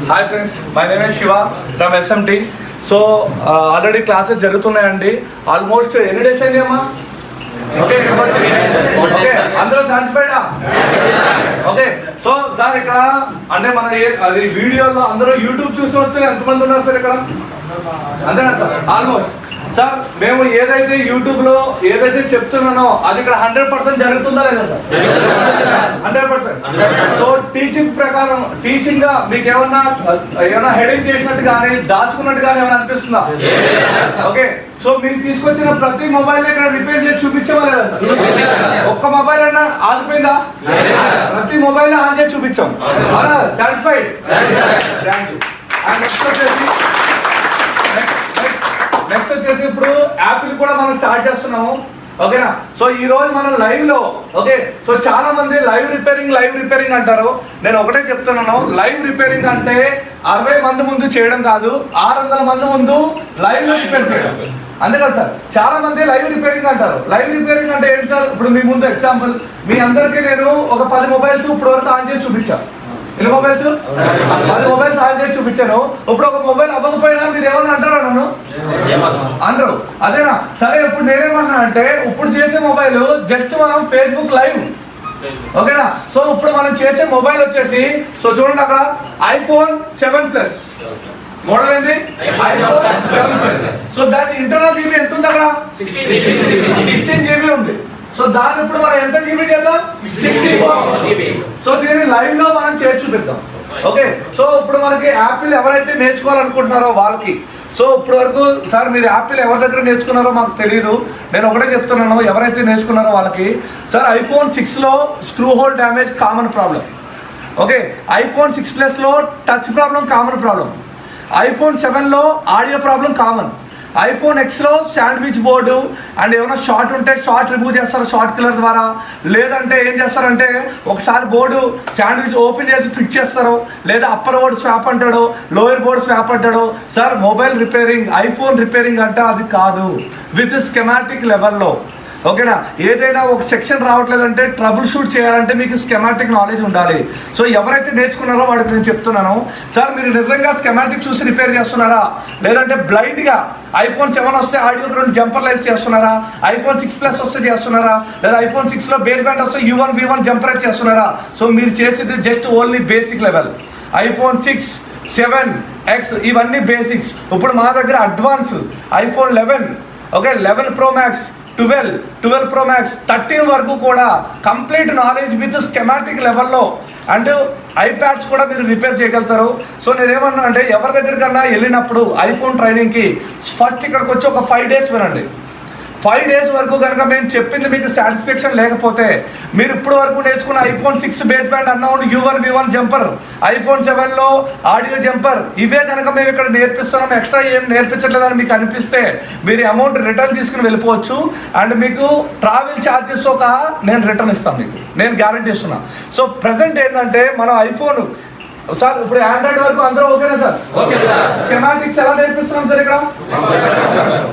Hi friends, my name is Shiva from SMT. So already classes జరుగుతున్నాయండి. Almost ఎన్ని days అయింది అమ్మా? ఓకే, అందరూ సాటిస్ఫైడా? ఓకే. సో సార్ ఇక్కడ అంటే మన అది వీడియోలో అందరూ యూట్యూబ్ చూసుకోవచ్చు. ఎంతమంది ఉన్నారు సార్ ఇక్కడ? అంతేనా సార్? ఆల్మోస్ట్. సార్ మేము ఏదైతే యూట్యూబ్ లో ఏదైతే చెప్తున్నానో అది ఇక్కడ 100% జరుగుతుందా లేదా సార్? 100%. సో టీచింగ్ ప్రకారం టీచింగ్ గా మీకు ఏమన్నా హెడింగ్ చేసినట్టు కానీ దాచుకున్నట్టు కానీ ఏమైనా అనిపిస్తుందా? ఓకే. సో మీరు తీసుకొచ్చిన ప్రతి మొబైల్ ఇక్కడ రిపేర్ చేసి చూపించామా లేదా సార్? ఒక్క మొబైల్ అయినా ఆగిపోయిందా? ప్రతి మొబైల్ ఆన్ చేసి చూపించాం. సాటిస్ఫైడ్? Thank you. నెక్స్ట్ వచ్చేసి ఇప్పుడు యాపిల్ కూడా మనం స్టార్ట్ చేస్తున్నాము. ఓకేనా? సో ఈ రోజు మనం లైవ్ లో ఓకే. సో చాలా మంది లైవ్ రిపేరింగ్ అంటారు. నేను ఒకటే చెప్తున్నాను, లైవ్ రిపేరింగ్ అంటే 60 మంది ముందు చేయడం కాదు, 600 మంది ముందు లైవ్ లో రిపేర్ చేయడం. అంతే కదా సార్? చాలా మంది లైవ్ రిపేరింగ్ అంటారు. లైవ్ రిపేరింగ్ అంటే ఏంటి సార్? ఇప్పుడు మీ ముందు ఎగ్జాంపుల్, మీ అందరికీ నేను ఒక 10 మొబైల్స్ ఇప్పుడు వరకు ఆన్ చేసి చూపించాను. ఎన్ని మొబైల్స్? 10 మొబైల్స్ ఆన్ చేసి చూపించాను. ఇప్పుడు ఒక మొబైల్ అవ్వకపోయినా మీరు ఏమన్నా అంటారా? నన్ను అనరు. అదేనా? సరే, ఇప్పుడు నేనేమన్నా అంటే ఇప్పుడు చేసే మొబైల్ జస్ట్ మనం ఫేస్బుక్ లైవ్. ఓకేనా? సో ఇప్పుడు మనం చేసే మొబైల్ వచ్చేసి సో చూడండి అక్కడ iPhone 7 మోడల్ ఏంది? iPhone 7 సో దాని ఇంటర్నల్ జీబీ ఎంత ఉంది అక్కడ? 16 GB ఉంది. సో దాన్ని ఇప్పుడు మనం ఎంత జీబీ చేద్దాం? 64 GB. సో దీన్ని లైవ్ లో మనం చేసి చూపిద్దాం. ఓకే. సో ఇప్పుడు మనకి యాపిల్ ఎవరైతే నేర్చుకోవాలనుకుంటున్నారో వాళ్ళకి, సో ఇప్పుడు వరకు సార్ మీరు యాపిల్ ఎవరి దగ్గర నేర్చుకున్నారో మాకు తెలియదు. నేను ఒకటే చెప్తున్నాను, ఎవరైతే నేర్చుకున్నారో వాళ్ళకి. సార్ iPhone 6లో screw hole damage common problem. Okay. iPhone 6 Plus touch problem common problem. iPhone 7లో ఆడియో ప్రాబ్లం కామన్. iPhone Xలో శాండ్విచ్ బోర్డు అండ్ ఏమైనా షార్ట్ ఉంటే షార్ట్ రిమూవ్ చేస్తారు షార్ట్ కిల్లర్ ద్వారా. లేదంటే ఏం చేస్తారంటే ఒకసారి బోర్డు శాండ్విచ్ ఓపెన్ చేసి ఫిక్స్ చేస్తారు, లేదా అప్పర్ బోర్డు స్వాప్ అంటాడు, లోయర్ బోర్డు స్వాప్ అంటాడు. Sir mobile repairing, iPhone repairing అంటే అది కాదు, విత్ స్కెమాటిక్ లెవెల్లో. ఓకేనా? ఏదైనా ఒక సెక్షన్ రావట్లేదంటే ట్రబుల్ షూట్ చేయాలంటే మీకు స్కెమాటిక్ నాలెడ్జ్ ఉండాలి. సో ఎవరైతే నేర్చుకున్నారో వాడికి నేను చెప్తున్నాను, సార్ మీరు నిజంగా స్కెమాటిక్ చూసి రిపేర్ చేస్తున్నారా, లేదంటే బ్లైండ్గా iPhone 7 వస్తే ఆడియోకి 2 జంపర్లైజ్ చేస్తున్నారా, iPhone 6 Plus వస్తే చేస్తున్నారా, లేదా iPhone 6లో బేస్ బ్యాండ్ వస్తే U1 V1 జంపరైజ్ చేస్తున్నారా? సో మీరు చేసేది just only basic level. iPhone 6, 7, X ఇవన్నీ బేసిక్స్. ఇప్పుడు మా దగ్గర advance iPhone 11, okay, 11 Pro Max, 12 Pro Max, 13 వరకు కూడా కంప్లీట్ నాలెడ్జ్ విత్ స్కెమాటిక్ లెవెల్లో అండ్ iPads కూడా మీరు రిపేర్ చేయగలుగుతారు. సో నేనేమన్నా అంటే ఎవరి దగ్గరికన్నా వెళ్ళినప్పుడు ఐఫోన్ ట్రైనింగ్కి ఫస్ట్ ఇక్కడికి వచ్చి ఒక 5 days వినండి. 5 days వరకు కనుక మేము చెప్పింది మీకు సాటిస్ఫాక్షన్ లేకపోతే, మీరు ఇప్పుడు వరకు నేర్చుకున్న iPhone 6 base band unknown U1 V1 jumper, iPhone 7లో ఆడియో జంపర్, ఇవే కనుక మేము ఇక్కడ నేర్పిస్తున్నాం, ఎక్స్ట్రా ఏం నేర్పించట్లేదని మీకు అనిపిస్తే మీరు అమౌంట్ రిటర్న్ తీసుకుని వెళ్ళిపోవచ్చు. అండ్ మీకు ట్రావెల్ ఛార్జెస్ ఒక నేను రిటర్న్ ఇస్తాను మీకు, నేను గ్యారంటీ ఇస్తున్నా. సో ప్రజెంట్ ఏంటంటే మనం ఐఫోన్ సార్ ఇప్పుడు ఆండ్రాయిడ్ వరకు అందరూ ఓకేనా సార్? స్కెమాటిక్స్ ఎలా నేర్పిస్తున్నాం సార్ ఇక్కడ?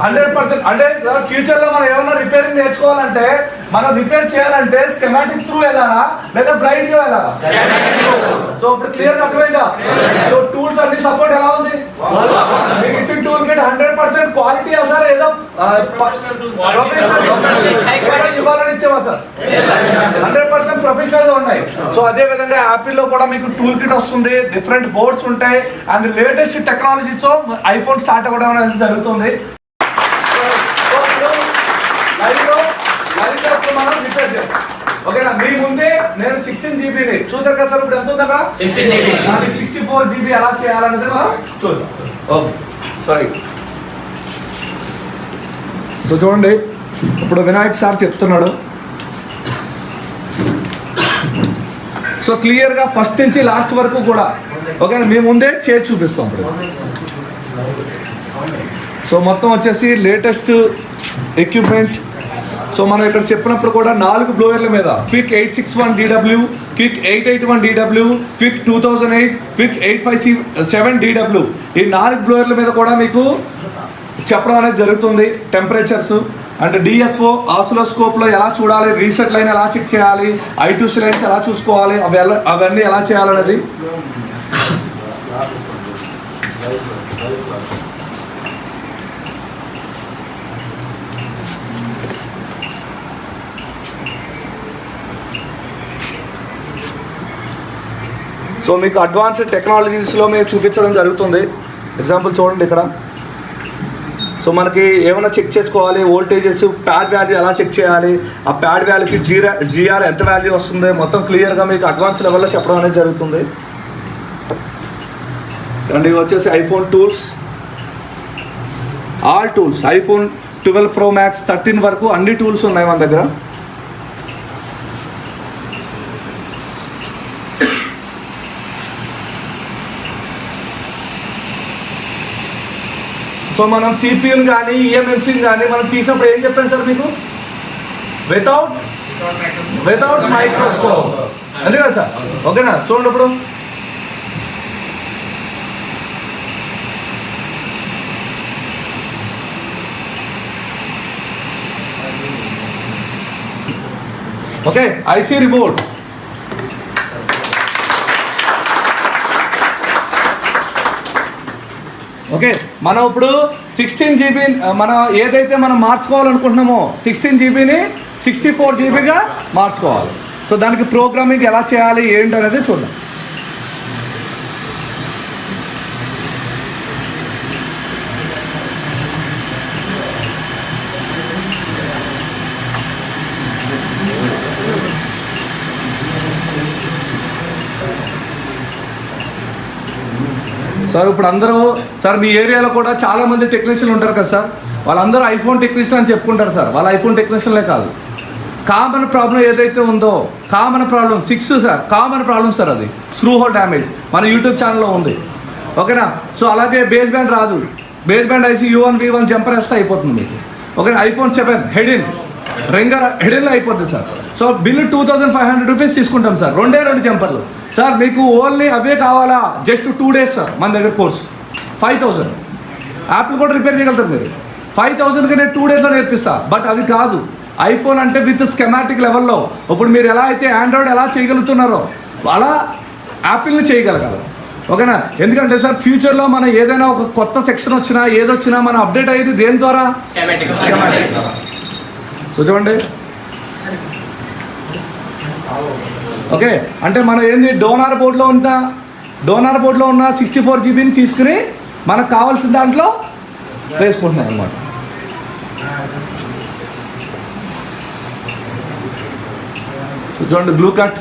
100%. అంటే సార్ ఫ్యూచర్ లో మనం ఏమైనా రిపేరింగ్ నేర్చుకోవాలంటే, మనం రిపేర్ చేయాలంటే స్కెమాటిక్ త్రూ వెళ్ళాలా లేదా బ్లైండ్ గా వెళ్ళాలా? సో ఇప్పుడు క్లియర్ అర్థమైందా? సో టూల్స్ అన్ని సపోర్ట్ ఎలా ఉంది? మీకు ఇచ్చిన టూల్ కిట్ 100% క్వాలిటీ సార్, ఏదో ఇవ్వాలని ఇచ్చామా సార్? 100% ప్రొఫెషనల్ గా ఉన్నాయి. సో అదే విధంగా యాపిల్ లో కూడా మీకు టూల్ కిట్ వస్తుంది, డిఫరెంట్ బోర్డ్స్ ఉంటాయి అండ్ లేటెస్ట్ టెక్నాలజీతో ఐఫోన్ స్టార్ట్ అవ్వడం అనేది జరుగుతుంది. మనం రిపేర్ చేయాలి. ఓకేనా? మీ ముందే నేను 16 GB చూసారు కదా సార్, ఇప్పుడు ఎంత ఉందా? 64 GB ఎలా చేయాలనేది మనం చూద్దాం. Okay, sorry. సో చూడండి, ఇప్పుడు వినాయక్ సార్ చెప్తున్నాడు. సో క్లియర్గా ఫస్ట్ నుంచి లాస్ట్ వరకు కూడా ఓకే మీ ముందే చేసి చూపిస్తాం. సో మొత్తం వచ్చేసి లేటెస్ట్ ఎక్విప్మెంట్. సో మనం ఇక్కడ చెప్పినప్పుడు కూడా 4 బ్లోయర్ల మీద quick 861DW, quick 881DW, quick 2008, quick 857DW ఈ 4 బ్లోయర్ల మీద కూడా మీకు చెప్పడం అనేది జరుగుతుంది. టెంపరేచర్స్ అంటే డిఎస్ఓ ఆసిలోస్కోప్లో ఎలా చూడాలి, రీసెట్ లైన్ ఎలా చెక్ చేయాలి, I2C లైన్స్ ఎలా చూసుకోవాలి, అవన్నీ ఎలా చేయాలనేది సో మీకు అడ్వాన్స్డ్ టెక్నాలజీస్లో మేము చూపించడం జరుగుతుంది. ఎగ్జాంపుల్ చూడండి ఇక్కడ. సో మనకి ఏమైనా చెక్ చేసుకోవాలి, వోల్టేజెస్, ప్యాడ్ వాల్యూ ఎలా చెక్ చేయాలి, ఆ ప్యాడ్ వాల్యూకి జిఆర్ ఎంత వాల్యూ వస్తుంది, మొత్తం క్లియర్గా మీకు అడ్వాన్స్ లెవెల్లో చెప్పడం అనేది జరుగుతుంది. అండ్ ఇవి వచ్చేసి iPhone tools, all tools, iPhone 12 Pro Max 13 వరకు అన్ని టూల్స్ ఉన్నాయి మన దగ్గర. సో మనం సిపియూని కానీ ఈఎంఎంసీని కానీ మనం తీసినప్పుడు ఏం చెప్పాను సార్ మీకు? వితౌట్ మైక్రోస్కోప్ అంతే కదా సార్? ఓకేనా? చూడండి ఇప్పుడు ఓకే, ఐసీ రిమోట్. ఓకే, మనం ఇప్పుడు 16 GB మనం ఏదైతే మనం మార్చుకోవాలనుకుంటున్నామో 16 GBని 64 GBగా మార్చుకోవాలి. సో దానికి ప్రోగ్రామింగ్ ఎలా చేయాలి ఏంటి అనేది చూద్దాం. సార్ ఇప్పుడు అందరూ సార్ మీ ఏరియాలో కూడా చాలామంది టెక్నీషియన్లు ఉంటారు కదా సార్, వాళ్ళందరూ ఐఫోన్ టెక్నీషియన్ అని చెప్పుకుంటారు సార్. వాళ్ళ ఐఫోన్ టెక్నీషియన్లే కాదు. కామన్ ప్రాబ్లం ఏదైతే ఉందో, common problem 6 sir, common problem sir, అది స్క్రూ హోల్ డ్యామేజ్ మన యూట్యూబ్ ఛానల్లో ఉంది. ఓకేనా? సో అలాగే బేస్ బ్యాండ్ రాదు, baseband IC U1 V1 jumper వేస్తే అయిపోతుంది మీకు. ఓకే, ఐఫోన్ 7 హెడిన్ హెడిన్లో అయిపోతుంది సార్. సో బిల్లు 2500 రూపీస్ తీసుకుంటాం సార్, 2 జంపర్లు సార్. మీకు ఓన్లీ అవే కావాలా? జస్ట్ 2 days సార్ మన దగ్గర కోర్స్ 5000. యాప్లు కూడా రిపేర్ చేయగలుగుతారు మీరు. 5000కి నేను 2 daysలో నేర్పిస్తా. బట్ అది కాదు, ఐఫోన్ అంటే విత్ స్కెమాటిక్ లెవెల్లో. ఇప్పుడు మీరు ఎలా అయితే ఆండ్రాయిడ్ ఎలా చేయగలుగుతున్నారో అలా యాపిల్ని చేయగలగాలి. ఓకేనా? ఎందుకంటే సార్ ఫ్యూచర్లో మనం ఏదైనా ఒక కొత్త సెక్షన్ వచ్చినా ఏదొచ్చినా మనం అప్డేట్ అయ్యేది దేని ద్వారా? స్కెమాటిక్. సో చూడండి, ఓకే, అంటే మనం ఏంది డోనార్ బోర్డులో ఉన్న 64 GBని తీసుకుని మనకు కావాల్సిన దాంట్లో వేసుకుంటున్నాం అన్నమాట. చూడండి బ్లూ కట్.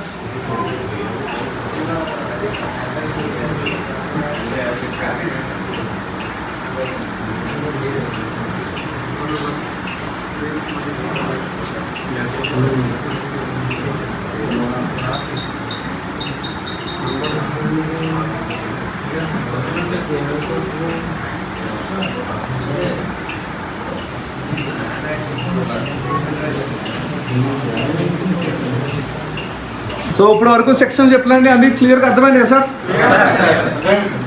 సో ఇప్పుడు వరకు సెక్షన్ చెప్పలేండి, అన్ని క్లియర్గా అర్థమైంది కదా సార్?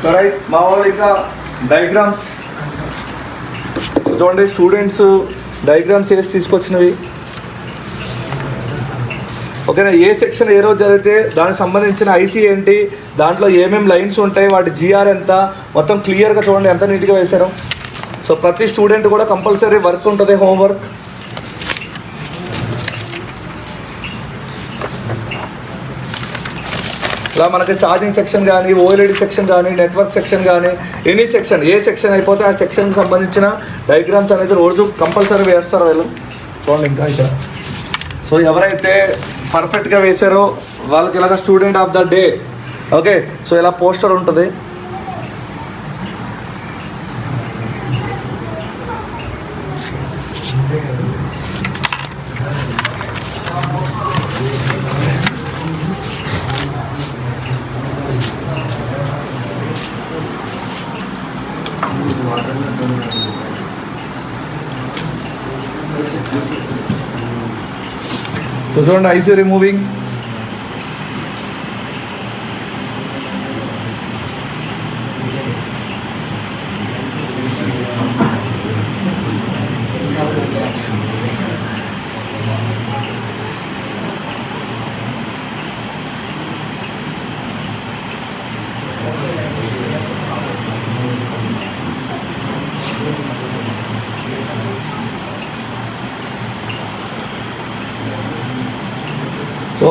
సరే, మా వాళ్ళు ఇంకా డయాగ్రామ్స్ చూడండి. స్టూడెంట్స్ డయాగ్రామ్స్ వేసి తీసుకొచ్చినవి. ఓకేనా? ఏ సెక్షన్ ఏ రోజు జరిగితే దానికి సంబంధించిన ఐసీ ఏంటి, దాంట్లో ఏమేమి లైన్స్ ఉంటాయి, వాటి జిఆర్ ఎంత, మొత్తం క్లియర్గా చూడండి ఎంత నీట్గా వేశారు. సో ప్రతి స్టూడెంట్ కూడా కంపల్సరీ వర్క్ ఉంటుంది, హోంవర్క్. ఇలా మనకి ఛార్జింగ్ సెక్షన్ కానీ, ఓఎల్ఈడి సెక్షన్ కానీ, నెట్వర్క్ సెక్షన్ కానీ, ఎనీ సెక్షన్, ఏ సెక్షన్ అయిపోతే ఆ సెక్షన్కి సంబంధించిన డయాగ్రామ్స్ అనేది రోజు కంపల్సరీ వేస్తారు వీళ్ళు. చూడండి ఇంకా ఇక్కడ. సో ఎవరైతే పర్ఫెక్ట్గా వేశారో వాళ్ళకి ఇలాగ student of the day. Okay, so ఇలా పోస్టర్ ఉంటుంది. సో చూడండి ఐసీ రిమూవింగ్.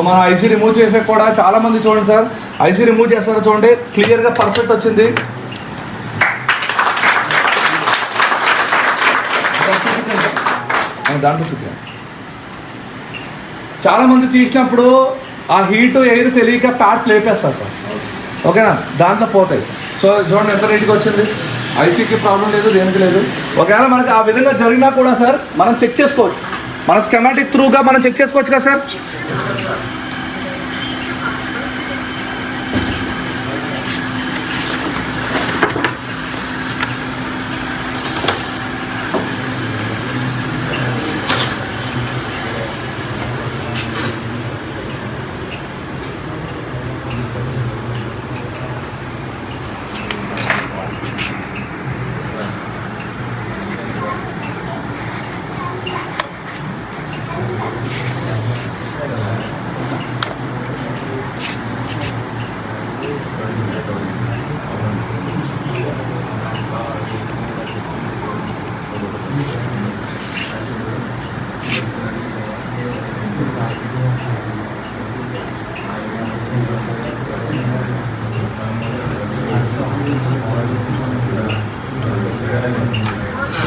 మనం ఐసీ రిమూవ్ చేసే కూడా చాలామంది చూడండి సార్, ఐసీ రిమూవ్ చేస్తారో చూడండి, క్లియర్గా పర్ఫెక్ట్ వచ్చింది. దాంట్లో చూద్దాం. చాలామంది తీసినప్పుడు ఆ హీటు ఎయిర్ తెలియక ప్యాడ్స్ లేపేస్తారు సార్, ఓకేనా, దాంట్లో పోతాయి. సో చూడండి ఎంత నీట్గా వచ్చింది, ఐసీకి ప్రాబ్లం లేదు, దేనికి లేదు. ఒకవేళ మనకి ఆ విధంగా జరిగినా కూడా సార్ మనం చెక్ చేసుకోవచ్చు, మన స్కెమాటిక్ త్రూగా మనం చెక్ చేసుకోవచ్చు కదా సార్.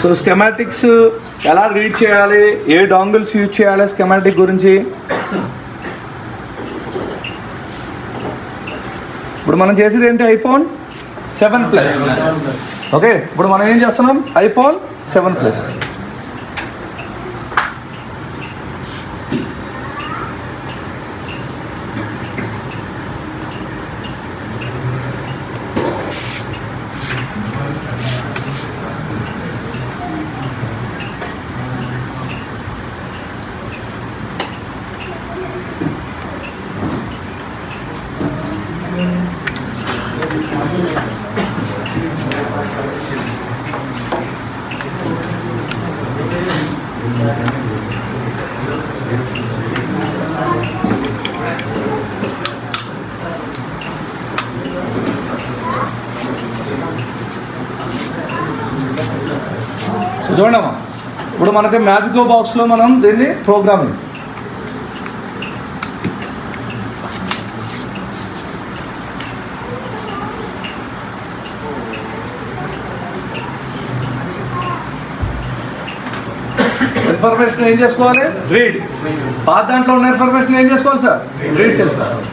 సో స్కెమాటిక్స్ ఎలా రీడ్ చేయాలి, ఏ డాంగిల్స్ యూజ్ చేయాలి స్కెమాటిక్ గురించి ఇప్పుడు మనం చేసేది ఏంటి, ఐఫోన్ 7 Plus. ఓకే, ఇప్పుడు మనం ఏం చేస్తున్నాం, ఐఫోన్ 7 Plus. సో చూడమ్మా, ఇప్పుడు మనకి మ్యాజికో బాక్స్లో మనం దీన్ని ప్రోగ్రామింగ్ ఇన్ఫర్మేషన్ ఏం చేసుకోవాలి, రీడ్. పాత దాంట్లో ఉన్న ఇన్ఫర్మేషన్ ఏం చేసుకోవాలి సార్, రీడ్ చేసుకోవాలి.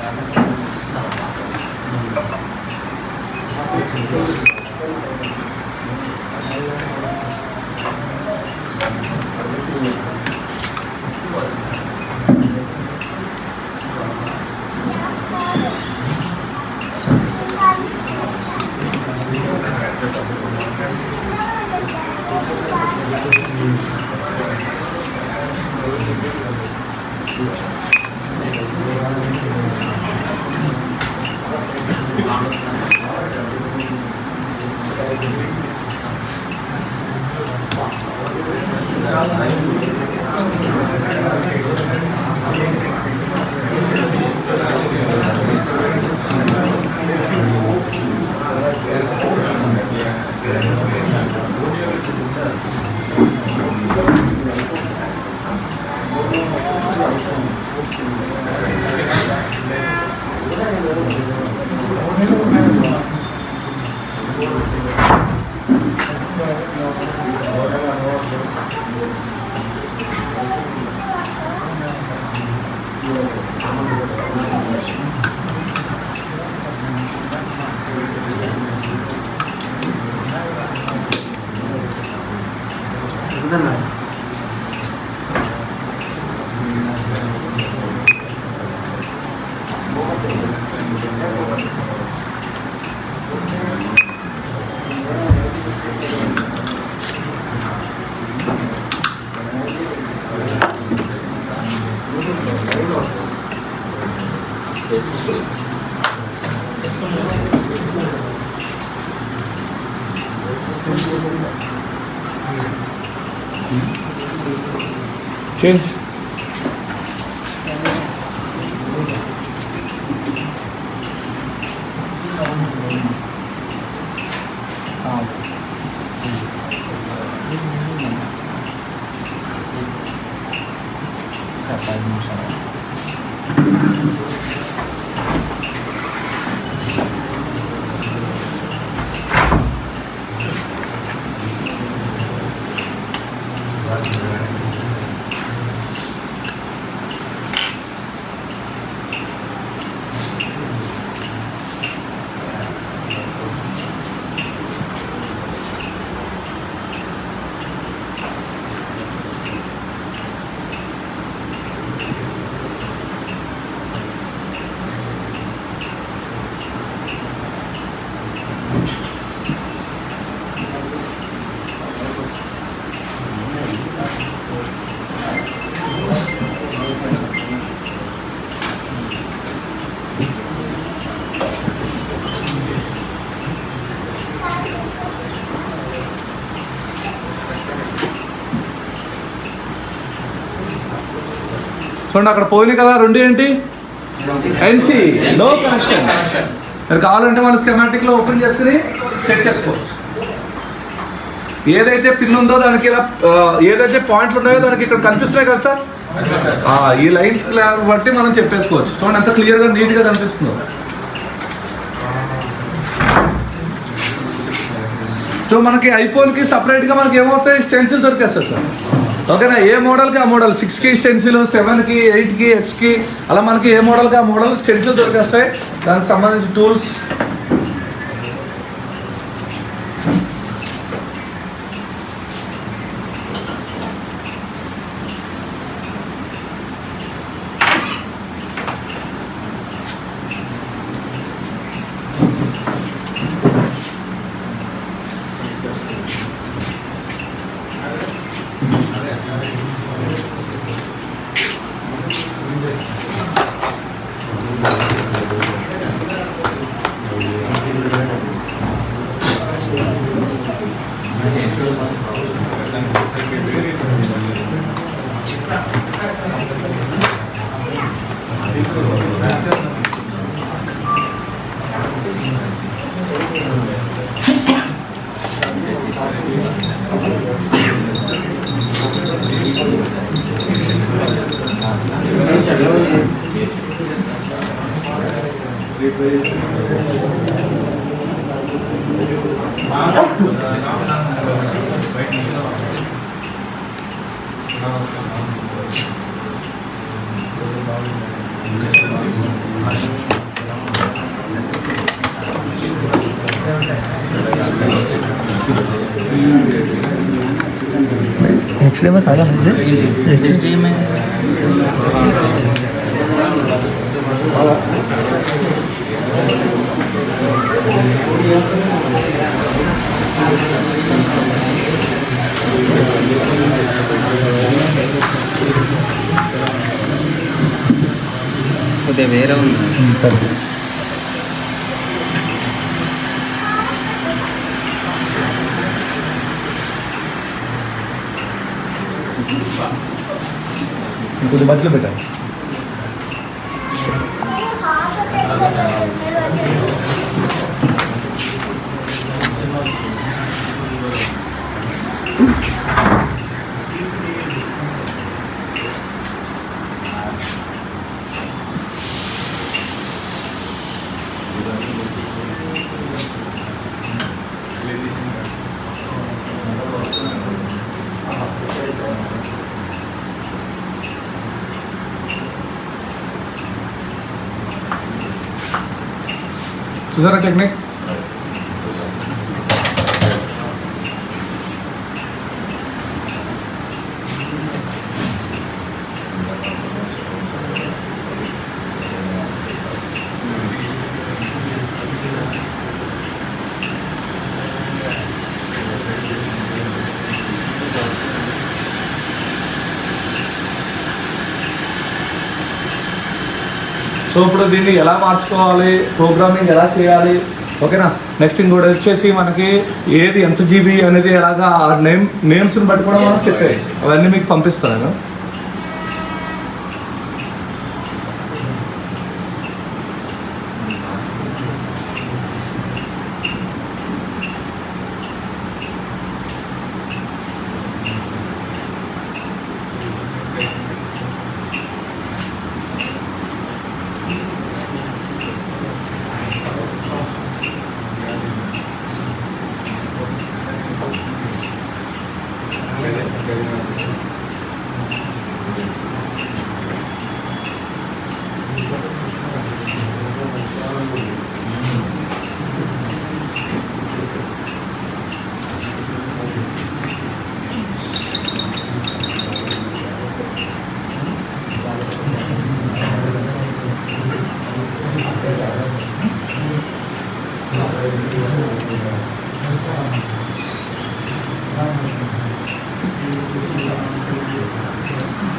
Change. Kapag mo siya. చూడండి అక్కడ పోయినాయి కదా, రెండు ఏంటి, ఎన్సి, నో కనెక్షన్. మీరు కావాలంటే మన స్కెమాటిక్లో ఓపెన్ చేసుకుని చెక్ చేసుకోవచ్చు. ఏదైతే పిన్ ఉందో దానికి ఇలా ఏదైతే పాయింట్లు ఉన్నాయో దానికి ఇక్కడ కనిపిస్తున్నాయి కదా సార్, ఈ లైన్స్ బట్టి మనం చెప్పేసుకోవచ్చు. చూడండి ఎంత క్లియర్గా నీట్గా కనిపిస్తుందో. సో మనకి ఐఫోన్కి సపరేట్గా మనకి ఏమవుతాయి, స్టెన్సిల్ దొరికేస్తుంది సార్. ఓకేనా, ఏ మోడల్కి ఆ మోడల్, 6కి స్టెన్సిల్, 7కి, 8కి, Xకి, అలా మనకి ఏ మోడల్కి ఆ మోడల్ స్టెన్సిల్ దొరికేస్తాయి. దానికి సంబంధించిన టూల్స్ HDMI కాదా HDMI కొద్దిగా వేరే ఉంది. ఇంకొద్ది మధ్యలో పెట్టండి. చూసారా టెక్నిక్? సో ఇప్పుడు దీన్ని ఎలా మార్చుకోవాలి, ప్రోగ్రామింగ్ ఎలా చేయాలి, ఓకేనా. నెక్స్ట్ ఇంకోటి వచ్చేసి మనకి ఏది ఎంత జీబీ అనేది ఎలాగా ఆ నేమ్స్ని బట్టి కూడా మనం చెప్పేది అవన్నీ మీకు పంపిస్తాను నేను.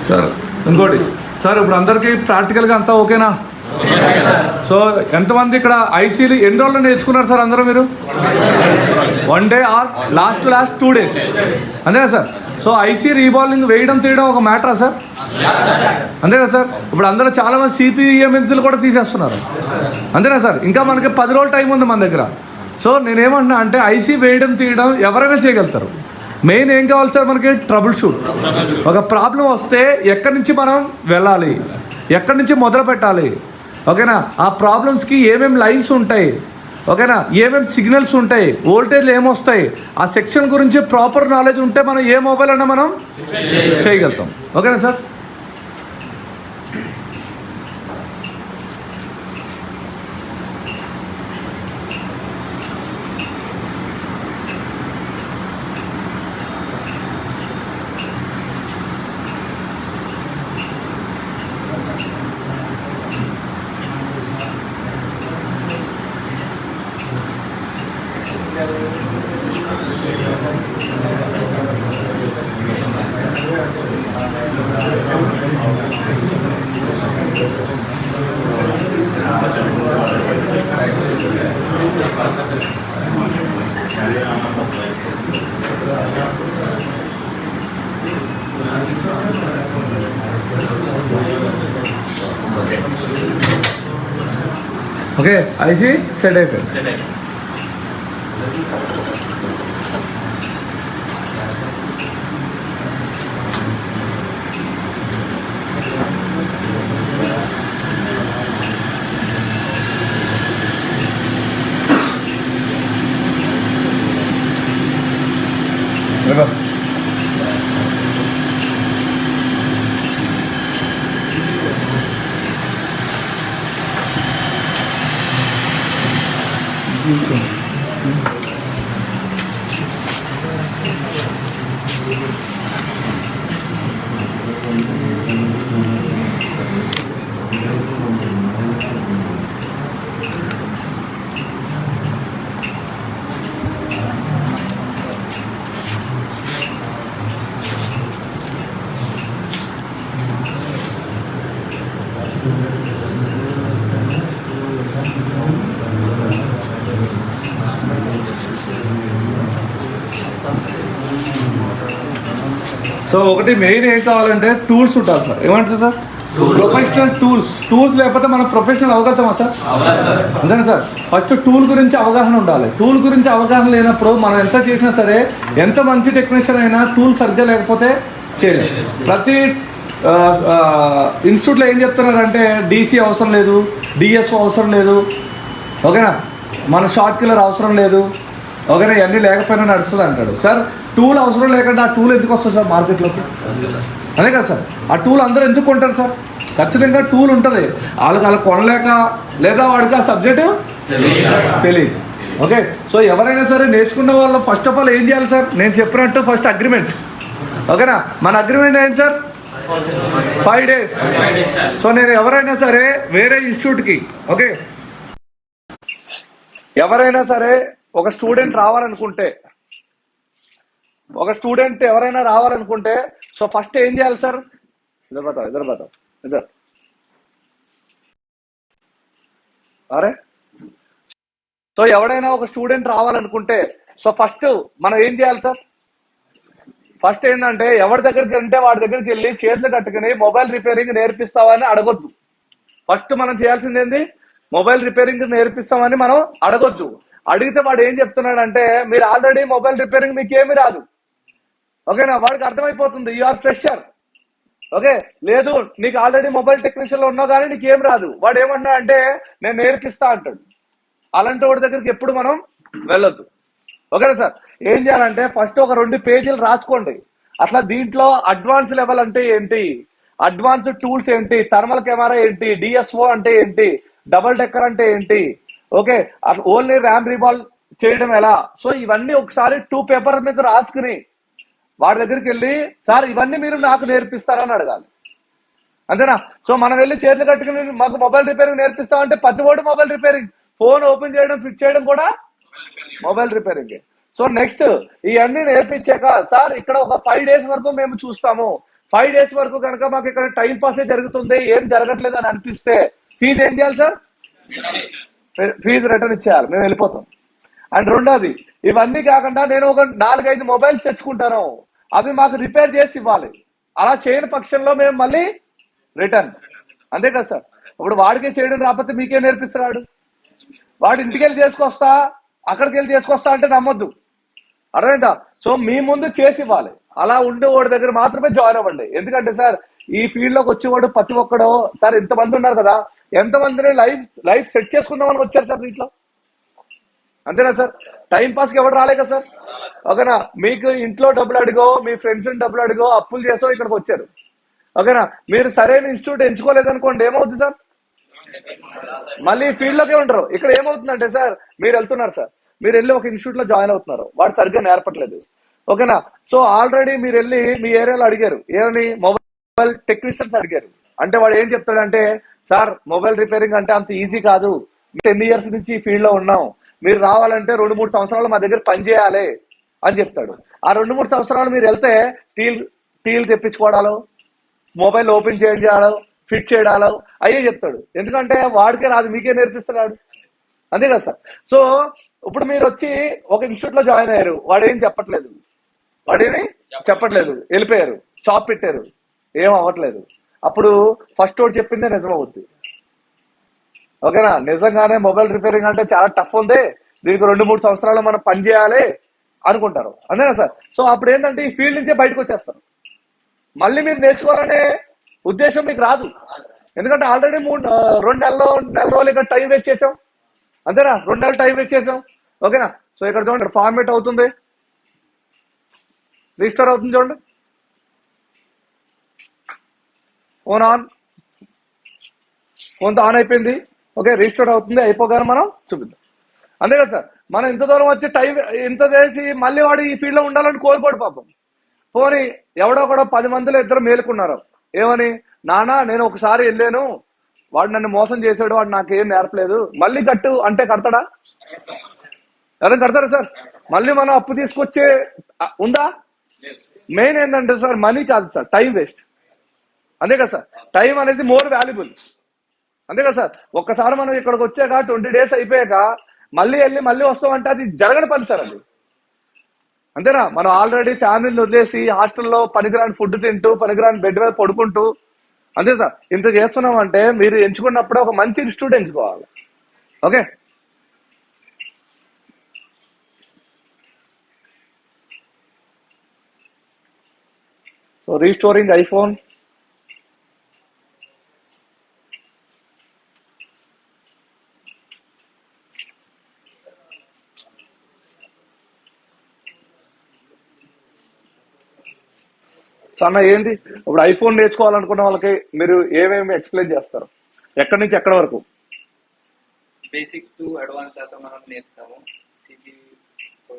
సార్ ఇంకోటి సార్, ఇప్పుడు అందరికీ ప్రాక్టికల్గా అంతా ఓకేనా? సో ఎంతమంది ఇక్కడ ఐసీలు ఎన్ని రోజులు నేర్చుకున్నారు సార్ అందరూ మీరు? 1 డే ఆర్ లాస్ట్ 2 days అంతేనా సార్? సో ఐసీ రీబాలింగ్ వేయడం తీయడం ఒక మ్యాటరా సార్? అంతేనా సార్? ఇప్పుడు అందరూ చాలా మంది సిపిఎంఎంసీలు కూడా తీసేస్తున్నారు, అంతేనా సార్? ఇంకా మనకి 10 రోజులు టైం ఉంది మన దగ్గర. సో నేనేమంటున్నా అంటే ఐసీ వేయడం తీయడం ఎవరైనా చేయగలుగుతారు. మెయిన్ ఏం కావాలి సార్ మనకి? Trouble shoot. ఒక ప్రాబ్లం వస్తే ఎక్కడి నుంచి మనం వెళ్ళాలి, ఎక్కడి నుంచి మొదలు పెట్టాలి, ఓకేనా? ఆ ప్రాబ్లమ్స్కి ఏమేమి లైన్స్ ఉంటాయి, ఓకేనా, ఏమేమి సిగ్నల్స్ ఉంటాయి, వోల్టేజ్లు ఏమొస్తాయి, ఆ సెక్షన్ గురించి ప్రాపర్ నాలెడ్జ్ ఉంటే మనం ఏ మొబైల్ అన్నా మనం చేయగలుగుతాం, ఓకేనా సార్? ఓకే, ఐసీ సెట్ అయిపోయింది. సో ఒకటి మెయిన్ ఏం కావాలంటే టూల్స్ ఉండాలి సార్. ఏమంటారు సార్? ప్రొఫెషనల్ టూల్స్ లేకపోతే మనం ప్రొఫెషనల్ అవ్వగలుగుతామా సార్? అంతేనా సార్? ఫస్ట్ టూల్ గురించి అవగాహన ఉండాలి. టూల్ గురించి అవగాహన లేనప్పుడు మనం ఎంత చేసినా సరే, ఎంత మంచి టెక్నీషియన్ అయినా టూల్ సరిగ్గా లేకపోతే చేయలేదు. ప్రతి ఇన్స్టిట్యూట్లో ఏం చెప్తున్నారంటే డీసీ అవసరం లేదు, డిఎస్ఓ అవసరం లేదు, ఓకేనా, మన షార్ట్ కిల్లర్ అవసరం లేదు, ఓకేనా, ఇవన్నీ లేకపోయినా నడుస్తుంది అంటాడు. సార్ టూల్ అవసరం లేకుండా ఆ టూల్ ఎందుకు వస్తుంది సార్ మార్కెట్లోకి? అదే కదా సార్, ఆ టూల్ అందరూ ఎందుకు కొంటారు సార్? ఖచ్చితంగా టూల్ ఉంటుంది. వాళ్ళకి కొనలేక లేదా వాడికి ఆ సబ్జెక్టు తెలియదు. ఓకే, సో ఎవరైనా సరే నేర్చుకున్న వాళ్ళు ఫస్ట్ ఆఫ్ ఆల్ ఏం చేయాలి సార్? నేను చెప్పినట్టు ఫస్ట్ అగ్రిమెంట్, ఓకేనా. మన అగ్రిమెంట్ ఏంటి సార్? 5 days. సో నేను ఎవరైనా సరే వేరే ఇన్స్టిట్యూట్కి, ఓకే, ఎవరైనా సరే ఒక స్టూడెంట్ ఎవరైనా రావాలనుకుంటే సో ఫస్ట్ ఏం చేయాలి సార్? ఇద్దరు అరే, సో ఎవడైనా ఒక స్టూడెంట్ రావాలనుకుంటే సో ఫస్ట్ మనం ఏం చేయాలి సార్? ఫస్ట్ ఏంటంటే ఎవరి దగ్గరికి అంటే వాడి దగ్గరికి వెళ్ళి చేతులు కట్టుకుని మొబైల్ రిపేరింగ్ నేర్పిస్తావని అడగొద్దు. ఫస్ట్ మనం చేయాల్సింది ఏంది? మొబైల్ రిపేరింగ్ నేర్పిస్తామని మనం అడగొద్దు. అడిగితే వాడు ఏం చెప్తున్నాడంటే మీరు ఆల్రెడీ మొబైల్ రిపేరింగ్ మీకు ఏమి రాదు, ఓకేనా. వాడికి అర్థమైపోతుంది యు ఆర్ ఫ్రెషర్, ఓకే. లేదు నీకు ఆల్రెడీ మొబైల్ టెక్నీషియన్ లో ఉన్నావు కానీ నీకు ఏం రాదు. వాడు ఏమన్నా అంటే నేను నేర్పిస్తా అంటాడు. అలాంటి వాడి దగ్గరికి ఎప్పుడు మనం వెళ్ళొద్దు, ఓకేనా సార్. ఏం చేయాలంటే ఫస్ట్ ఒక 2 పేజీలు రాసుకోండి. అట్లా దీంట్లో అడ్వాన్స్ లెవెల్ అంటే ఏంటి, అడ్వాన్స్ టూల్స్ ఏంటి, థర్మల్ కెమెరా ఏంటి, డిఎస్ఓ అంటే ఏంటి, డబుల్ డెక్కర్ అంటే ఏంటి, ఓకే, ఓన్లీ ర్యామ్ రీబాల్ చేయడం ఎలా. సో ఇవన్నీ ఒకసారి 2 పేపర్ మీద రాసుకుని వాడి దగ్గరికి వెళ్ళి సార్ ఇవన్నీ మీరు నాకు నేర్పిస్తారని అడగాలి, అంతేనా. సో మనం వెళ్ళి చేతులు కట్టుకుని మాకు మొబైల్ రిపేరింగ్ నేర్పిస్తామంటే ప్రతి ఓడి మొబైల్ రిపేరింగ్, ఫోన్ ఓపెన్ చేయడం ఫిట్ చేయడం కూడా మొబైల్ రిపేరింగ్. సో నెక్స్ట్ ఇవన్నీ నేర్పించాక సార్ ఇక్కడ ఒక 5 days వరకు మేము చూస్తాము. 5 days వరకు కనుక మాకు ఇక్కడ టైం పాసే జరుగుతుంది, ఏం జరగట్లేదు అని అనిపిస్తే ఫీజు ఏం చేయాలి సార్? ఫీజు రిటర్న్ ఇచ్చేయాలి, మేము వెళ్ళిపోతాం. అండ్ రెండోది ఇవన్నీ కాకుండా నేను ఒక 4-5 మొబైల్స్ తెచ్చుకుంటాను. అవి మాకు రిపేర్ చేసి ఇవ్వాలి. అలా చేయని పక్షంలో మేము మళ్ళీ రిటర్న్. అంతే కదా సార్. ఇప్పుడు వాడికే చేయడం రాకపోతే మీకేం నేర్పిస్తున్నాడు? వాడు ఇంటికి వెళ్ళి చేసుకొస్తా, అక్కడికి వెళ్ళి చేసుకొస్తా అంటే నమ్మొద్దు, అర్థమైందా? సో మీ ముందు చేసి ఇవ్వాలి. అలా ఉండే వాడి దగ్గర మాత్రమే జాయిన్ అవ్వండి. ఎందుకంటే సార్ ఈ ఫీల్డ్ లోకి వచ్చేవాడు ప్రతి ఒక్కడో సార్ ఇంతమంది ఉన్నారు కదా, ఎంతమందిని లైఫ్ సెట్ చేసుకుందామని వచ్చారు సార్ దీంట్లో, అంతేనా సార్? టైం పాస్ కి ఎవరు రాలే కదా సార్, ఓకేనా? మీకు ఇంట్లో డబ్బులు అడిగో, మీ ఫ్రెండ్స్ డబ్బులు అడిగో, అప్పులు చేసో ఇక్కడికి వచ్చారు, ఓకేనా? మీరు సరైన ఇన్స్టిట్యూట్ ఎంచుకోలేదు అనుకోండి, ఏమవుతుంది సార్? మళ్ళీ ఫీల్డ్ లోకే ఉంటారు. ఇక్కడ ఏమవుతుందంటే సార్, మీరు వెళ్తున్నారు సార్, మీరు వెళ్ళి ఒక ఇన్స్టిట్యూట్ లో జాయిన్ అవుతున్నారు, వాడు సరిగ్గా నేర్పట్లేదు, ఓకేనా? సో ఆల్రెడీ మీరు వెళ్ళి మీ ఏరియాలో అడిగారు, ఏమని? మొబైల్ టెక్నీషియన్స్ అడిగారు. అంటే వాడు ఏం చెప్తాడంటే, సార్ మొబైల్ రిపేరింగ్ అంటే అంత ఈజీ కాదు, 10 years నుంచి ఈ ఫీల్డ్ లో ఉన్నాం, మీరు రావాలంటే 2-3 సంవత్సరాలు మా దగ్గర పని చేయాలి అని చెప్తాడు. ఆ 2-3 సంవత్సరాలు మీరు వెళ్తే టీలు తెప్పించుకోవడాలు, మొబైల్ ఓపెన్ చేయాలో, ఫిట్ చేయడాలో అయ్యే చెప్తాడు. ఎందుకంటే వాడికే రాదు, మీకే నేర్పిస్తున్నాడు, అంతే కదా సార్? సో ఇప్పుడు మీరు వచ్చి ఒక ఇన్స్టిట్యూట్ లో జాయిన్ అయ్యారు, వాడేం చెప్పట్లేదు, వెళ్ళిపోయారు, షాప్ పెట్టారు, ఏం అవ్వట్లేదు. అప్పుడు ఫస్ట్ వాడు చెప్పిందే నిజం అవుద్ది, ఓకేనా? నిజంగానే మొబైల్ రిపేరింగ్ అంటే చాలా టఫ్ ఉంది, దీనికి 2-3 సంవత్సరాలు మనం పని చేయాలి అనుకుంటారు, అంతేనా సార్? సో అప్పుడు ఏంటంటే ఈ ఫీల్డ్ నుంచే బయటకు వచ్చేస్తారు. మళ్ళీ మీరు నేర్చుకోవాలనే ఉద్దేశం మీకు రాదు. ఎందుకంటే ఆల్రెడీ 2 రోజులు ఇక్కడ టైం వేస్ట్ చేసాం, అంతేనా? 2 నెలలు టైం వేస్ట్ చేసాం, ఓకేనా? సో ఇక్కడ చూడండి, ఫార్మేట్ అవుతుంది, రిజిస్టర్ అవుతుంది, చూడండి, ఫోన్తో ఆన్ అయిపోయింది, ఓకే, రిజిస్టర్ అవుతుంది, అయిపోగానే మనం చూపిద్దాం, అంతే కదా సార్? మనం ఇంత దూరం వచ్చి టైం ఇంత చేసి మళ్ళీ వాడు ఈ ఫీల్డ్ లో ఉండాలని కోరుకోడు పాపం. పోనీ ఎవడో కూడా 10 మందిలో 2 మేలుకున్నారు, ఏమని? నానా నేను ఒకసారి వెళ్ళాను, వాడు నన్ను మోసం చేశాడు, వాడు నాకేం నేర్పలేదు, మళ్ళీ కట్టు అంటే కడతాడా? ఎవరైనా కడతారా సార్? మళ్ళీ మనం అప్పు తీసుకొచ్చే ఉందా? మెయిన్ ఏంటంటే సార్, మనీ కాదు సార్, టైం వేస్ట్, అంతే కదా సార్? టైం అనేది మోర్ వాల్యుబుల్, అంతే కదా సార్? ఒక్కసారి మనం ఇక్కడికి వచ్చాక 20 days అయిపోయాక మళ్ళీ వస్తామంటే అది జరగని పని సార్, అది, అంతేనా? మనం ఆల్రెడీ ఫ్యామిలీని వదిలేసి హాస్టల్లో పనికిరాని ఫుడ్ తింటూ, పనికిరాని బెడ్ మీద పడుకుంటూ, అంతే సార్, ఇంత చేస్తున్నాం అంటే మీరు ఎంచుకున్నప్పుడు ఒక మంచి ఇన్స్టిట్యూట్ ఎంచుకోవాలి, okay? So restoring iPhone, so అన్న ఏంటి ఇప్పుడు ఐఫోన్ నేర్చుకోవాలనుకున్న వాళ్ళకి మీరు ఏమేమి ఎక్స్ప్లెయిన్ చేస్తారు, ఎక్కడి నుంచి ఎక్కడి వరకు? బేసిక్స్ టు అడ్వాన్స్ దాకా మనం నేర్పుతాము.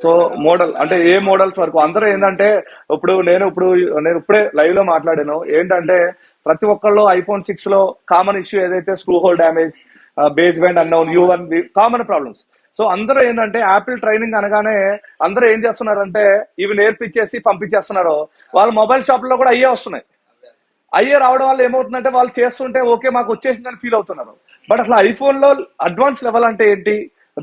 సో మోడల్ అంటే ఏ మోడల్స్ వరకు? అందరూ ఏంటంటే నేను ఇప్పుడే లైవ్ లో మాట్లాడాను, ఏంటంటే ప్రతి ఒక్కళ్ళు iPhone 6 లో కామన్ ఇష్యూ ఏదైతే screw hole damage, base band unknown, U1 common problems. So అందరూ ఏంటంటే యాపిల్ ట్రైనింగ్ అనగానే అందరూ ఏం చేస్తున్నారంటే ఇవి నేర్పించేసి పంపించేస్తున్నారు. వాళ్ళ మొబైల్ షాప్ లో కూడా అయ్యే వస్తున్నాయి. అయ్యే రావడం వల్ల ఏమవుతుందంటే వాళ్ళు చేస్తుంటే ఓకే మాకు వచ్చేసిందని ఫీల్ అవుతున్నారు. బట్ అసలు ఐఫోన్ లో అడ్వాన్స్ లెవెల్ అంటే ఏంటి,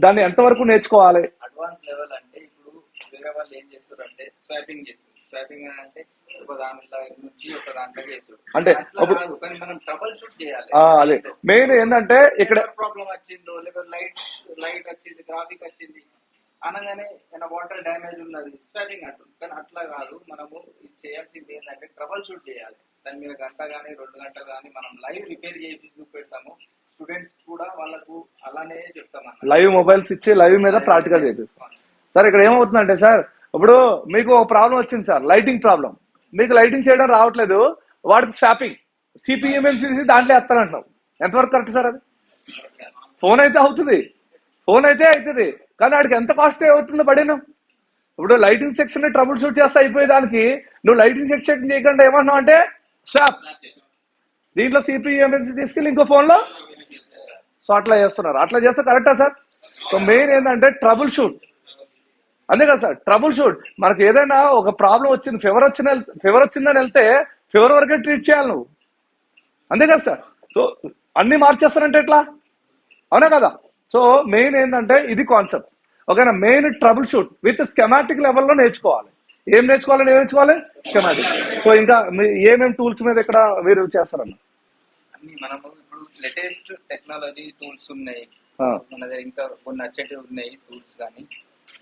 దాన్ని ఎంతవరకు నేర్చుకోవాలి? అడ్వాన్స్ లెవెల్ అంటే ఇప్పుడు వేరే వాళ్ళు ఏం చేస్తారంటే స్వాపింగ్ చేస్తారు. స్వాపింగ్ అంటే ఒక దాంట్లో నుంచి ఒక దాంట్లోకి వేస్తారు. అంటే మనం ట్రబుల్ షూట్ చేయాలి. అదే మెయిన్ ఏంటంటే ఇక్కడ ప్రాబ్లం వచ్చిందో లేకపోతే లైట్ వచ్చింది, గ్రాఫిక్ వచ్చింది అనగానే వాటర్ డ్యామేజ్ ఉన్నది స్వాపింగ్ అంటుంది. కానీ అట్లా కాదు, మనము చేయాల్సింది ఏంటంటే ట్రబుల్ షూట్ చేయాలి. దాని మీద 1 గంట కానీ 2 గంటలు కానీ మనం లైవ్ రిపేర్ చేసి చూపెడతాము. స్టూడెంట్స్ కూడా వాళ్ళకు అలానే చెప్తామన్న లైవ్ మొబైల్స్ ఇచ్చి లైవ్ మీద ప్రాక్టికల్ చేపిస్తాం. సార్ ఇక్కడ ఏమవుతుందంటే సార్ ఇప్పుడు మీకు ఒక ప్రాబ్లం వచ్చింది సార్, లైటింగ్ ప్రాబ్లం. మీకు లైటింగ్ చేయడం రావట్లేదు, వాడికి స్వాపింగ్ సిపిఎంఎంసీ దాంట్లో వేస్తానంటున్నాం. ఎంతవరకు కరెక్ట్ సార్? అది ఫోన్ అయితే అవుతుంది కానీ వాడికి ఎంత కాస్ట్ అవుతుందో పడినా. ఇప్పుడు లైటింగ్ సెక్షన్ ట్రబుల్ షూట్ చేస్తే అయిపోయేదానికి నువ్వు లైటింగ్ సెక్షన్ చేయకుండా ఏమంటున్నావు అంటే స్వాప్, దీంట్లో సిపిఎంఎంసీ తీసుకెళ్ళి ఇంకో ఫోన్ లో. సో అట్లా చేస్తున్నారు. అట్లా చేస్తే కరెక్టా సార్? సో మెయిన్ ఏంటంటే ట్రబుల్ షూట్, అంతే కదా సార్? ట్రబుల్ షూట్ మనకి ఏదైనా ఒక ప్రాబ్లం వచ్చింది, ఫీవర్ వచ్చిందని వెళ్తే ఫీవర్ వరకే ట్రీట్ చేయాలి నువ్వు, అంతే కదా సార్? సో అన్ని మార్చేస్తారంటే ఎట్లా, అవునా కదా? సో మెయిన్ ఏంటంటే ఇది కాన్సెప్ట్, ఓకేనా? Main trouble shoot with schematic లెవెల్లో నేర్చుకోవాలి. ఏం నేర్చుకోవాలని ఏం నేర్చుకోవాలి? స్కీమాటిక్. సో ఇంకా ఏమేమి టూల్స్ మీద ఇక్కడ మీరు చేస్తారన్న? అన్ని మనము ఇప్పుడు లేటెస్ట్ టెక్నాలజీ టూల్స్ ఉన్నాయి ఆ. మన దగ్గర, ఇంకా కొన్ని నచ్చేటివి ఉన్నాయి టూల్స్ కానీ,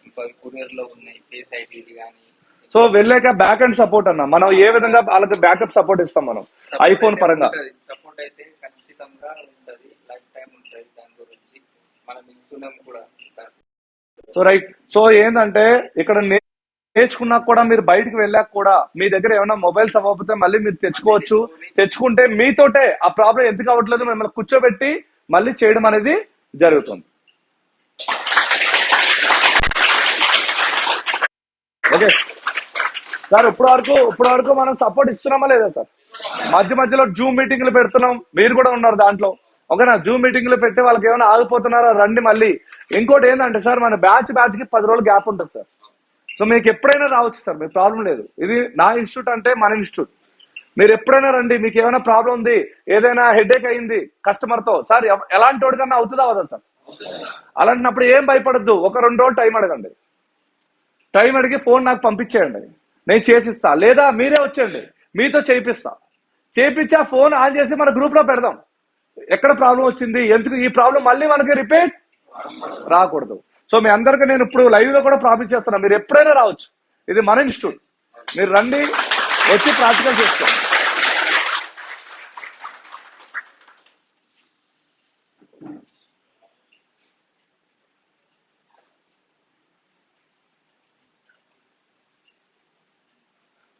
ఇంకా కొరియర్ లో ఉన్నాయి, ఫేస్ ఐడి కానీ. సో వెళ్ళాక బ్యాక్ అండ్ సపోర్ట్ అన్న, మనం ఏ విధంగా వాళ్ళకి బ్యాకప్ సపోర్ట్ ఇస్తాం మనం ఐఫోన్ పరంగా? సపోర్ట్ అయితే ఖచ్చితంగా ఉంటది, లైఫ్ టైం ఉంటది. దాని గురించి మనం ఇస్తున్నాం కూడా. So right. సో ఏంటంటే ఇక్కడ నేర్చుకున్నాక కూడా మీరు బయటకు వెళ్ళాక కూడా మీ దగ్గర ఏమైనా మొబైల్స్ అవ్వకపోతే మళ్ళీ మీరు తెచ్చుకోవచ్చు. తెచ్చుకుంటే మీతోటే ఆ ప్రాబ్లం ఎందుకు అవ్వట్లేదు మిమ్మల్ని కూర్చోబెట్టి మళ్ళీ చేయడం అనేది జరుగుతుంది. ఓకే సార్, ఇప్పుడు వరకు మనం సపోర్ట్ ఇస్తున్నామా లేదా సార్? మధ్యలో జూమ్ మీటింగ్లు పెడుతున్నాం, మీరు కూడా ఉన్నారు దాంట్లో. ఓకేనా? జూమ్ మీటింగ్లు పెట్టి వాళ్ళకి ఏమైనా ఆగిపోతున్నారా రండి మళ్ళీ. ఇంకోటి ఏంటంటే సార్, మన బ్యాచ్ కి 10 రోజులు గ్యాప్ ఉంటుంది సార్. సో మీకు ఎప్పుడైనా రావచ్చు సార్, మీకు ప్రాబ్లం లేదు. ఇది నా ఇన్స్టిట్యూట్ అంటే మన ఇన్స్టిట్యూట్. మీరు ఎప్పుడైనా రండి, మీకు ఏమైనా ప్రాబ్లం ఉంది, ఏదైనా హెడేక్ అయింది కస్టమర్ తో, సార్ ఎలాంటి వాడికన్నా అవుతుందా అవదా సార్? అలాంటినప్పుడు ఏం భయపడద్దు, 1-2 రోజులు టైం అడగండి. టైం అడిగి ఫోన్ నాకు పంపించేయండి, నేను చేసిస్తా. లేదా మీరే వచ్చేయండి, మీతో చేయించి ఆ ఫోన్ ఆన్ చేసి మన గ్రూప్ లో పెడదాం. ఎక్కడ ప్రాబ్లం వచ్చింది, ఎందుకు ఈ ప్రాబ్లం మళ్ళీ మనకి రిపీట్ రాకూడదు. సో మీ అందరికీ నేను ఇప్పుడు లైవ్ లో కూడా ప్రామిస్ చేస్తున్నా, మీరు ఎప్పుడైనా రావచ్చు. ఇది మన ఇన్స్టిట్యూట్, మీరు రండి, వచ్చి ప్రాక్టికల్ చేసుకోండి.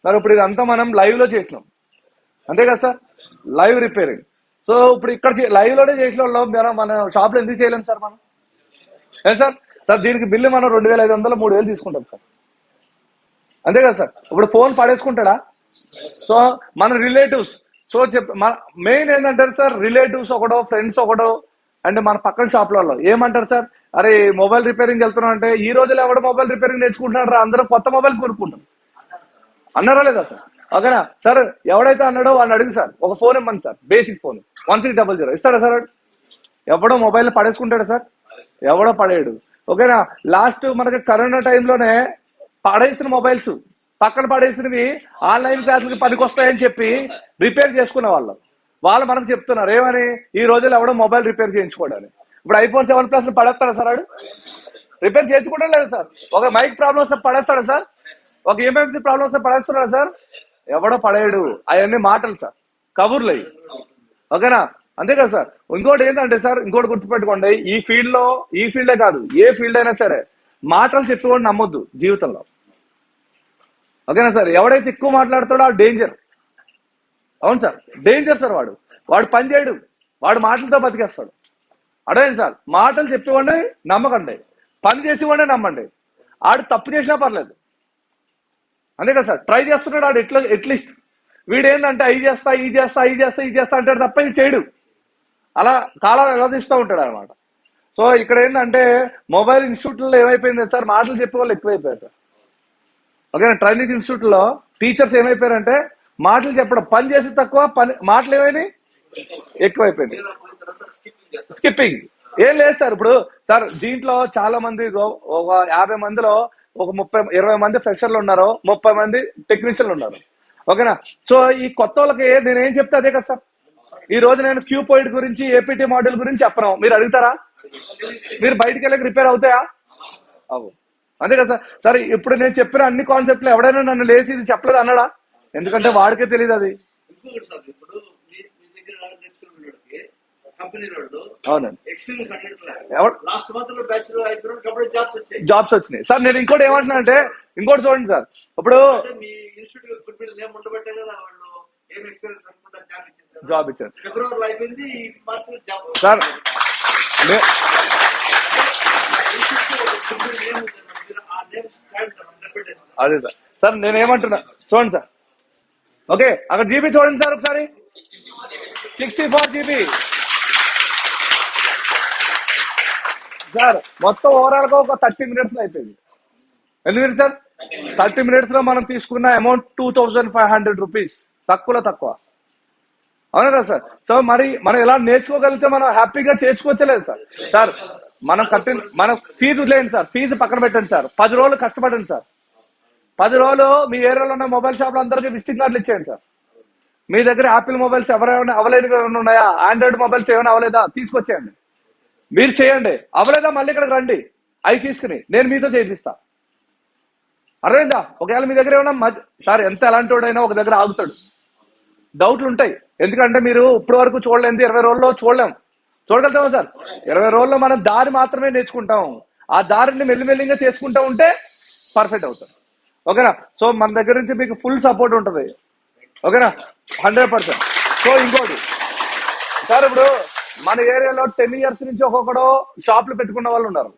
సార్ ఇప్పుడు ఇదంతా మనం లైవ్ లో చేసినాం, అంతే కదా సార్? Live repairing. సో ఇప్పుడు ఇక్కడ లైవ్ లోనే చేసిన వాళ్ళు మన షాప్ లో ఎందుకు చేయలేం సార్ మనం? ఏం సార్? సార్ దీనికి బిల్లు మనం 2500 3000 తీసుకుంటాం సార్, అంతే కదా సార్? ఇప్పుడు ఫోన్ పడేసుకుంటాడా? సో మన రిలేటివ్స్, సో మెయిన్ ఏంటంటే సార్, రిలేటివ్స్ ఒకటో, ఫ్రెండ్స్ ఒకటో, అంటే మన పక్కన షాప్లలో ఏమంటారు సార్, అరే మొబైల్ రిపేరింగ్ వెళ్తున్నాం అంటే ఈ రోజులో ఎవడో మొబైల్ రిపేరింగ్ నేర్చుకుంటున్నాడు రా, అందరూ కొత్త మొబైల్స్ కొనుక్కుంటారు. అన్నారా లేదా సార్? ఓకేనా సార్? ఎవడైతే అన్నాడో వాళ్ళని అడిగి సార్ ఒక ఫోన్ ఇవ్వండి సార్, బేసిక్ ఫోన్ 1600 ఇస్తాడా సార్? ఎవడో మొబైల్ పడేసుకుంటాడా సార్? ఎవడో పడేయడు. ఓకేనా? లాస్ట్ మనకి కరోనా టైంలోనే పడేసిన మొబైల్స్ పక్కన పడేసినవి ఆన్లైన్ క్లాసులకి పనికొస్తాయని చెప్పి రిపేర్ చేసుకునే వాళ్ళు మనకు చెప్తున్నారు ఏమని, ఈ రోజుల్లో ఎవడో మొబైల్ రిపేర్ చేయించుకోవడానికి. ఇప్పుడు iPhone 7 Plus పడేస్తాడా సార్? వాడు రిపేర్ చేయించుకోవడం లేదు సార్. ఒక మైక్ ప్రాబ్లం వస్తే పడేస్తాడా సార్? ఒక EMI ప్రాబ్లం వస్తే పడేస్తున్నాడా సార్? ఎవడో పడేయడు. అవన్నీ మాటలు సార్, కబుర్లు అయ్యి. ఓకేనా? అంతే కదా సార్? ఇంకోటి ఏంటంటే సార్, ఇంకోటి గుర్తుపెట్టుకోండి, ఈ ఫీల్డే కాదు, ఏ ఫీల్డ్ అయినా సరే మాటలు చెప్పుకోండి నమ్మొద్దు జీవితంలో. ఓకేనా సార్? ఎవడైతే ఎక్కువ మాట్లాడతాడో ఆ డేంజర్. అవును సార్, డేంజర్ సార్. వాడు పని చేయడు, వాడు మాటలతో బతికేస్తాడు. అర్థమైంది సార్? మాటలు చెప్పేవాడిని నమ్మకండి, పని చేసేవాడిని నమ్మండి. ఆడు తప్పు చేసినా పర్లేదు, అంతే కదా సార్? ట్రై చేస్తున్నాడు ఆడు ఎట్లీస్ట్. వీడేంటంటే అవి చేస్తా అంటాడు తప్ప ఇది చేయడు. అలా కాలం వ్యవధిస్తూ ఉంటాడు అనమాట. సో ఇక్కడ ఏంటంటే మొబైల్ ఇన్స్టిట్యూట్లో ఏమైపోయింది సార్, మాటలు చెప్పే వాళ్ళు ఎక్కువైపోయారు సార్. ఓకేనా? ట్రైనింగ్ ఇన్స్టిట్యూట్లో టీచర్స్ ఏమైపోయారంటే మాటలు చెప్పడం, పని చేసి తక్కువ, మాటలు ఏమైనాయి ఎక్కువైపోయింది. స్కిప్పింగ్ ఏం లేదు సార్. ఇప్పుడు సార్ దీంట్లో చాలా మంది, ఒక 50 మందిలో ఒక 20 మంది ఫ్రెషర్లు ఉన్నారు, 30 మంది టెక్నీషియన్లు ఉన్నారు. ఓకేనా? సో ఈ కొత్త వాళ్ళకి నేను ఏం చెప్తే అదే కదా సార్. ఈ రోజు నేను క్యూపాయిడ్ గురించి, APT మోడల్ గురించి చెప్పను, మీరు అడుగుతారా? మీరు బయటికి వెళ్ళక రిపేర్ అవుతాయా? అవు, అంతే కదా సార్? సరే ఇప్పుడు నేను చెప్పిన అన్ని కాన్సెప్ట్లు ఎవడైనా నన్ను లేచి ఇది చెప్పలేదు అన్నాడా? ఎందుకంటే వాడికే తెలియదు అది. జాబ్స్ వచ్చినాయి సార్. నేను ఇంకోటి ఏమంటున్నా అంటే, ఇంకోటి చూడండి సార్, ఇప్పుడు జాబ్ ఇచ్చారు సార్. అదే సార్. సార్ నేనేమంటున్నా చూడండి సార్. ఓకే, అక్కడ జీబీ చూడండి సార్ ఒకసారి, 64 GB సార్. మొత్తం ఓవరాల్ గా ఒక 30 minutes అయిపోయింది. ఎన్ని మినిట్స్ సార్? 30 minutes లో మనం తీసుకున్న అమౌంట్ 2500 రూపీస్, తక్కువ. అవునా కదా సార్? సో మరి మనం ఎలా నేర్చుకోగలిగితే మనం హ్యాపీగా చేర్చుకోవచ్చలేదు సార్. సార్ మనం ఫీజు లేండి సార్, ఫీజు పక్కన పెట్టండి సార్, 10 రోజులు కష్టపడండి సార్. 10 రోజులు మీ ఏరియాలో ఉన్న మొబైల్ షాప్లో అందరికీ విజిటింగ్ కార్డులు ఇచ్చేయండి సార్. మీ దగ్గర యాపిల్ మొబైల్స్ ఎవరైనా అవైలబుల్గా ఉన్నాయా, ఆండ్రాయిడ్ మొబైల్స్ ఏమైనా అవలేదా తీసుకొచ్చేయండి. మీరు చేయండి, అవలేదా మళ్ళీ ఇక్కడికి రండి, అవి తీసుకుని నేను మీతో చేయిస్తా. అర్థమైందా? ఒకవేళ మీ దగ్గర ఏమైనా సార్ ఎంత ఎలాంటి వాడైనా ఒక దగ్గర ఆగుతాడు, డౌట్లు ఉంటాయి. ఎందుకంటే మీరు ఇప్పటి వరకు చూడలేదు, 20 రోజుల్లో చూడగలుగుతామా సార్? 20 రోజుల్లో మనం దారి మాత్రమే నేర్చుకుంటాం. ఆ దారిని మెల్లిమెల్లిగా చేసుకుంటా ఉంటే పర్ఫెక్ట్ అవుతాం. ఓకేనా? సో మన దగ్గర నుంచి మీకు ఫుల్ సపోర్ట్ ఉంటుంది. ఓకేనా? 100%. సో ఇంకోటి సార్, ఇప్పుడు మన ఏరియాలో 10 years నుంచి ఒక్కొక్కడు షాప్లు పెట్టుకున్న వాళ్ళు ఉన్నారు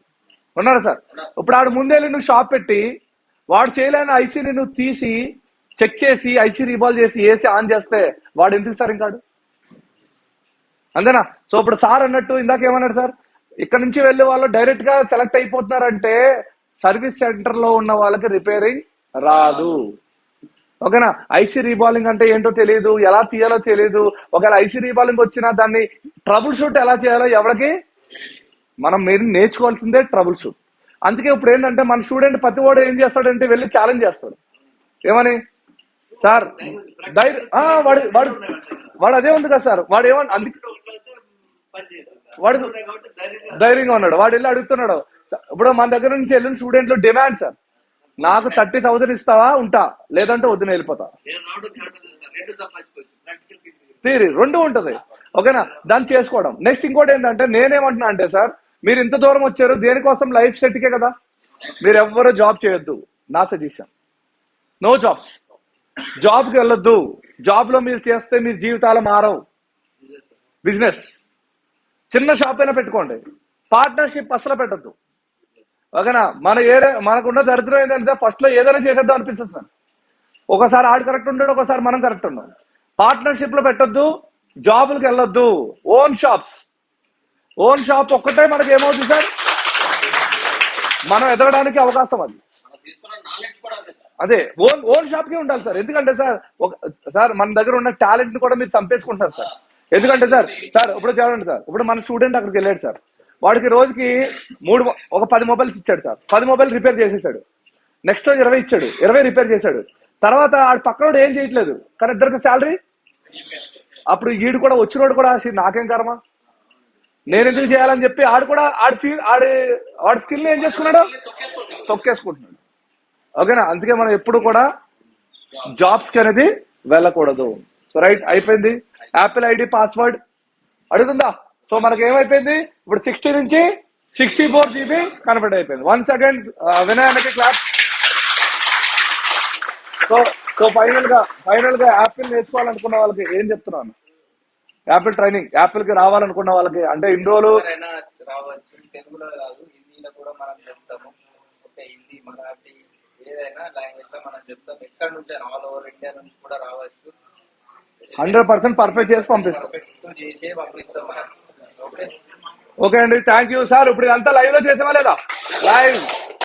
సార్. ఇప్పుడు ఆడు ముందేళ్ళి నువ్వు షాప్ పెట్టి వాడు చేయలేని ఐసీని నువ్వు తీసి చెక్ చేసి ఐసీ రీబాల్ చేసి ఏసీ ఆన్ చేస్తే వాడు ఎందుకు సార్ ఇంకాడు? అంతేనా? సో ఇప్పుడు సార్ అన్నట్టు ఇందాక ఏమన్నాడు సార్, ఇక్కడ నుంచి వెళ్ళే వాళ్ళు డైరెక్ట్ గా సెలెక్ట్ అయిపోతున్నారంటే సర్వీస్ సెంటర్ లో ఉన్న వాళ్ళకి రిపేరింగ్ రాదు. ఓకేనా? ఐసీ రీబాలింగ్ అంటే ఏంటో తెలియదు, ఎలా తీయాలో తెలియదు. ఒకవేళ ఐసీ రీబాలింగ్ వచ్చినా దాన్ని ట్రబుల్ షూట్ ఎలా చేయాలో ఎవరికి, మనం మీరు నేర్చుకోవాల్సిందే ట్రబుల్ షూట్. అందుకే ఇప్పుడు ఏంటంటే మన స్టూడెంట్ ప్రతి వాడు ఏం చేస్తాడంటే వెళ్ళి ఛాలెంజ్ చేస్తాడు. ఏమని సార్ వాడు అదే ఉంది కదా సార్, వాడు ఏమని అందుకే వాడు ధైర్యంగా ఉన్నాడు, వాడు వెళ్ళి అడుగుతున్నాడు. ఇప్పుడు మన దగ్గర నుంచి వెళ్ళిన స్టూడెంట్లు డిమాండ్ సార్, నాకు 30,000 ఇస్తావా, ఉంటా, లేదంటే వద్దున వెళ్ళిపోతా. థియరీ 2 ఉంటది. ఓకేనా? దాన్ని చేసుకోవడం. నెక్స్ట్ ఇంకోటి ఏంటంటే నేనేమంటున్నా అంటే సార్, మీరు ఇంత దూరం వచ్చారు దేనికోసం, లైఫ్ సెట్కే కదా. మీరు ఎవ్వరూ జాబ్ చేయొద్దు, నా సజెషన్. No jobs. జాబ్కి వెళ్ళొద్దు. జాబ్ లో మీరు చేస్తే మీ జీవితాలు మారవు. బిజినెస్ చిన్న షాప్ అయినా పెట్టుకోండి, పార్ట్నర్షిప్ అసలు పెట్టద్దు. ఓకేనా? మనకున్న దరిద్రం ఏంటంటే ఫస్ట్ లో ఏదైనా చేసేద్దాం అనిపిస్తుంది సార్. ఒకసారి ఆడు కరెక్ట్ ఉంటాడు, ఒకసారి మనం కరెక్ట్ ఉన్నాం. పార్ట్నర్షిప్ లో పెట్టొద్దు, జాబులకు వెళ్ళొద్దు. ఓన్ షాప్ ఒక్కటే మనకి ఏమవుతుంది సార్, మనం ఎదగడానికి అవకాశం అది. అదే ఓన్ షాప్ కి ఉండాలి సార్. ఎందుకంటే సార్ మన దగ్గర ఉన్న టాలెంట్ కూడా మీరు చంపేసుకుంటారు సార్. ఎందుకంటే సార్ ఇప్పుడు చూడండి సార్, ఇప్పుడు మన స్టూడెంట్ అక్కడికి వెళ్ళాడు సార్, వాడికి రోజుకి 10 మొబైల్స్ ఇచ్చాడు సార్. 10 మొబైల్ రిపేర్ చేసేసాడు. నెక్స్ట్ రోజు 20 ఇచ్చాడు, 20 రిపేర్ చేశాడు. తర్వాత ఆడు పక్కనోడు ఏం చేయట్లేదు, కానీ ఇద్దరికి శాలరీ. అప్పుడు ఈడు కూడా వచ్చినోడు కూడా నాకేం కర్మ, నేను ఎందుకు చేయాలని చెప్పి ఆడి స్కిల్ ఏం చేసుకున్నాడు, తొక్కేసుకుంటున్నాడు. ఓకేనా? అందుకే మనం ఎప్పుడు కూడా జాబ్స్ కి అనేది వెళ్ళకూడదు. సో రైట్, అయిపోయింది. యాపిల్ ఐడి పాస్వర్డ్ అడుగుతుందా? సో మనకి ఏమైపోయింది, ఇప్పుడు 60 నుంచి 64 GB కన్వర్ట్ అయిపోయింది. వన్స్ అగైన్ వినయానికి క్లాప్. సో ఫైనల్ గా యాపిల్ నేర్చుకోవాలనుకున్న వాళ్ళకి ఏం చెప్తున్నాను, యాపిల్ ట్రైనింగ్, యాపిల్ కి రావాలనుకున్న వాళ్ళకి అంటే ఇన్ని రోజులు రావచ్చు. తెలుగులో కాదు, హిందీలో కూడా మనం చెప్తాము. ఓకే, హిందీ, మరాఠీ, ఏదైనా లాంగ్వేజ్ లో మనం చెప్తాం. ఎక్కడ నుంచి ఆల్ ఓవర్ ఇండియా నుంచి కూడా రావచ్చు. 100% పర్ఫెక్ట్ చేసి పంపిస్తాం. చేసే పంపిస్తాం మనం. ఓకే అండి, థ్యాంక్ యూ సార్. ఇప్పుడు ఇదంతా లైవ్ లో చేసామా లేదా? లైవ్